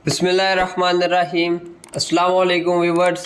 बिस्मिल्लाहिर्रहमानिर्रहीम। अस्सलाम वालेकुम व्यूवर्स,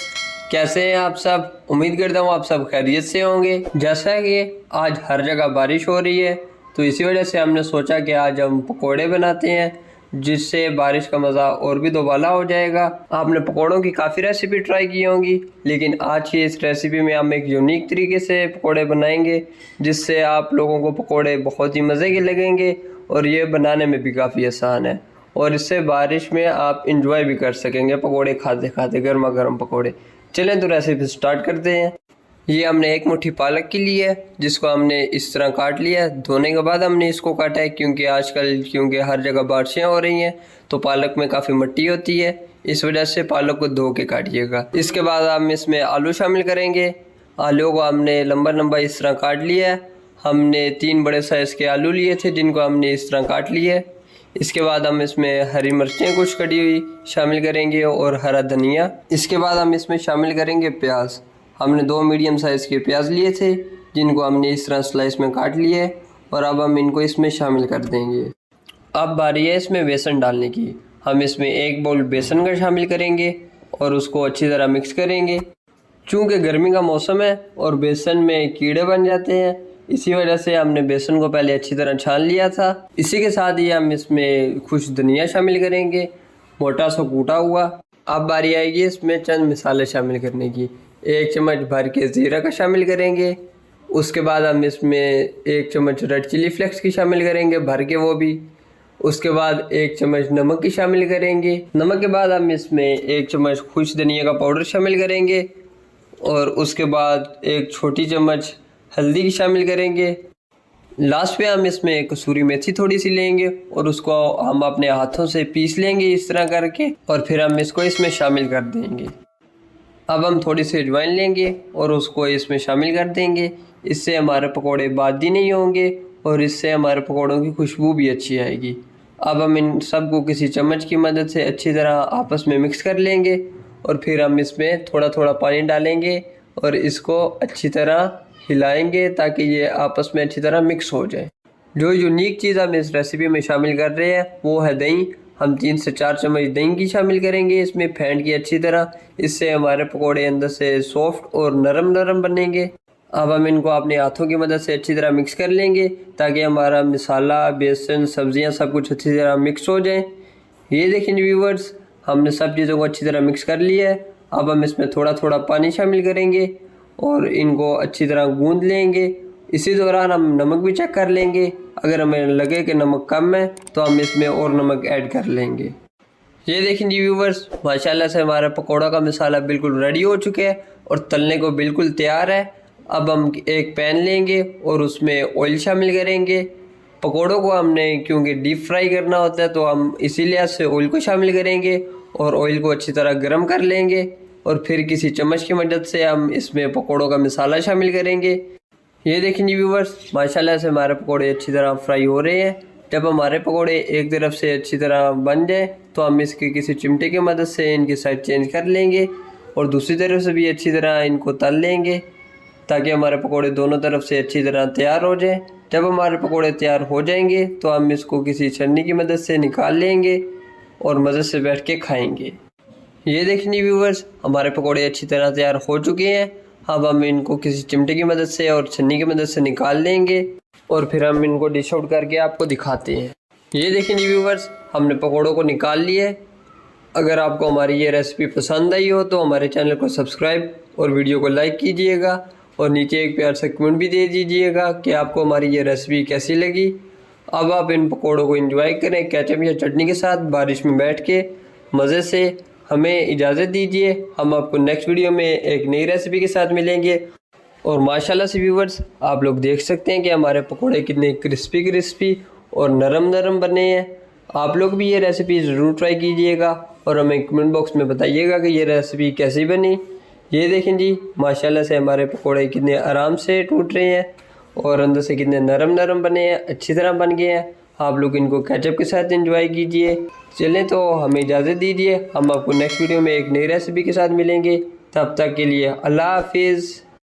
कैसे हैं आप सब। उम्मीद करता हूँ आप सब खैरियत से होंगे। जैसा कि आज हर जगह बारिश हो रही है तो इसी वजह से हमने सोचा कि आज हम पकोड़े बनाते हैं, जिससे बारिश का मज़ा और भी दोबाला हो जाएगा। आपने पकोड़ों की काफ़ी रेसिपी ट्राई की होंगी, लेकिन आज की इस रेसिपी में हम एक यूनिक तरीके से पकोड़े बनाएंगे, जिससे आप लोगों को पकोड़े बहुत ही मज़े के लगेंगे और ये बनाने में भी काफ़ी आसान है। और इससे बारिश में आप इंजॉय भी कर सकेंगे पकोड़े खाते खाते, गर्मा गर्म पकोड़े। चलें तो रेसिपी स्टार्ट करते हैं। ये हमने एक मुट्ठी पालक की ली है, जिसको हमने इस तरह काट लिया है। धोने के बाद हमने इसको काटा है, क्योंकि आजकल हर जगह बारिशें हो रही हैं तो पालक में काफ़ी मिट्टी होती है, इस वजह से पालक को धो के काटिएगा। इसके बाद हम इसमें आलू शामिल करेंगे। आलू को हमने लंबा लंबा इस तरह काट लिया है। हमने 3 बड़े साइज़ के आलू लिए थे, जिनको हमने इस तरह काट लिया है। इसके बाद हम इसमें हरी मिर्चें कुछ कटी हुई शामिल करेंगे और हरा धनिया। इसके बाद हम इसमें शामिल करेंगे प्याज। हमने 2 मीडियम साइज़ के प्याज लिए थे, जिनको हमने इस तरह स्लाइस में काट लिए और अब हम इनको इसमें शामिल कर देंगे। अब बारी है इसमें बेसन डालने की। हम इसमें 1 बाउल बेसन का शामिल करेंगे और उसको अच्छी तरह मिक्स करेंगे। चूँकि गर्मी का मौसम है और बेसन में कीड़े बन जाते हैं, इसी वजह से हमने बेसन को पहले अच्छी तरह छान लिया था। इसी के साथ ही हम इसमें कुछ धनिया शामिल करेंगे, मोटा सा कूटा हुआ। अब बारी आएगी इसमें चंद मसाले शामिल करने की। 1 चम्मच भर के ज़ीरा का शामिल करेंगे। उसके बाद हम इसमें 1 चम्मच रेड चिली फ्लेक्स की शामिल करेंगे, भर के वो भी। उसके बाद 1 चम्मच नमक की शामिल करेंगे। नमक के बाद हम इसमें 1 चम्मच खुश धनिया का पाउडर शामिल करेंगे और उसके बाद 1 छोटी चम्मच हल्दी की शामिल करेंगे। लास्ट पे हम इसमें कसूरी मेथी थोड़ी सी लेंगे और उसको हम अपने हाथों से पीस लेंगे इस तरह करके, और फिर हम इसको इसमें शामिल कर देंगे। अब हम थोड़ी सी अजवाइन लेंगे और उसको इसमें शामिल कर देंगे। इससे हमारे पकोड़े बादी नहीं होंगे और इससे हमारे पकोड़ों की खुशबू भी अच्छी आएगी। अब हम इन सबको किसी चम्मच की मदद से अच्छी तरह आपस में मिक्स कर लेंगे और फिर हम इसमें थोड़ा थोड़ा पानी डालेंगे और इसको अच्छी तरह हिलाएंगे ताकि ये आपस में अच्छी तरह मिक्स हो जाए। जो यूनिक चीज़ हम इस रेसिपी में शामिल कर रहे हैं वो है दही। हम 3 से 4 चम्मच दही की शामिल करेंगे इसमें, फेंट की अच्छी तरह। इससे हमारे पकोड़े अंदर से सॉफ्ट और नरम नरम बनेंगे। अब हम इनको अपने हाथों की मदद से अच्छी तरह मिक्स कर लेंगे ताकि हमारा मसाला, बेसन, सब्जियां सब कुछ अच्छी तरह मिक्स हो जाए। ये देखें व्यूवर्स, हमने सब चीज़ों को अच्छी तरह मिक्स कर लिया है। अब हम इसमें थोड़ा थोड़ा पानी शामिल करेंगे और इनको अच्छी तरह गूंद लेंगे। इसी दौरान हम नमक भी चेक कर लेंगे। अगर हमें लगे कि नमक कम है तो हम इसमें और नमक ऐड कर लेंगे। ये देखें जी व्यूवर्स, माशाल्लाह से हमारा पकौड़ा का मसाला बिल्कुल रेडी हो चुके हैं और तलने को बिल्कुल तैयार है। अब हम एक पैन लेंगे और उसमें ऑयल शामिल करेंगे। पकौड़ों को हमने क्योंकि डीप फ्राई करना होता है तो हम इसीलिए से ऑयल को शामिल करेंगे और ऑयल को अच्छी तरह गर्म कर लेंगे और फिर किसी चम्मच की मदद से हम इसमें पकौड़ों का मसाला शामिल करेंगे। ये देखें जी व्यूवर्स, माशाल्लाह से हमारे पकौड़े अच्छी तरह फ्राई हो रहे हैं। जब हमारे पकौड़े एक तरफ से अच्छी तरह बन जाए तो हम इसके किसी चिमटे की मदद से इनकी साइड चेंज कर लेंगे और दूसरी तरफ से भी अच्छी तरह इनको तल लेंगे ताकि हमारे पकौड़े दोनों तरफ से अच्छी तरह तैयार हो जाए। जब हमारे पकौड़े तैयार हो जाएंगे तो हम इसको किसी छन्नी की मदद से निकाल लेंगे और मज़े से बैठ के खाएँगे। ये देखिए व्यूवर्स, हमारे पकोड़े अच्छी तरह तैयार हो चुके हैं। अब हम इनको किसी चिमटे की मदद से और छन्नी की मदद से निकाल लेंगे और फिर हम इनको डिश आउट करके आपको दिखाते हैं। ये देखिए व्यूवर्स, हमने पकोड़ों को निकाल लिए। अगर आपको हमारी ये रेसिपी पसंद आई हो तो हमारे चैनल को सब्सक्राइब और वीडियो को लाइक कीजिएगा और नीचे एक प्यार से कमेंट भी दे दीजिएगा कि आपको हमारी ये रेसिपी कैसी लगी। अब आप इन पकोड़ों को एंजॉय करें केचप या चटनी के साथ, बारिश में बैठ के मज़े से। हमें इजाज़त दीजिए, हम आपको नेक्स्ट वीडियो में एक नई रेसिपी के साथ मिलेंगे। और माशाल्लाह से व्यूवर्स, आप लोग देख सकते हैं कि हमारे पकोड़े कितने क्रिस्पी क्रिस्पी और नरम नरम बने हैं। आप लोग भी ये रेसिपी ज़रूर ट्राई कीजिएगा और हमें कमेंट बॉक्स में बताइएगा कि ये रेसिपी कैसी बनी। ये देखें जी, माशाल्लाह से हमारे पकोड़े कितने आराम से टूट रहे हैं और अंदर से कितने नरम नरम बने हैं, अच्छी तरह बन गए हैं। आप लोग इनको केचप के साथ एंजॉय कीजिए। चलें तो हमें इजाज़त दीजिए, हम आपको नेक्स्ट वीडियो में एक नई रेसिपी के साथ मिलेंगे। तब तक के लिए अल्लाह हाफिज़।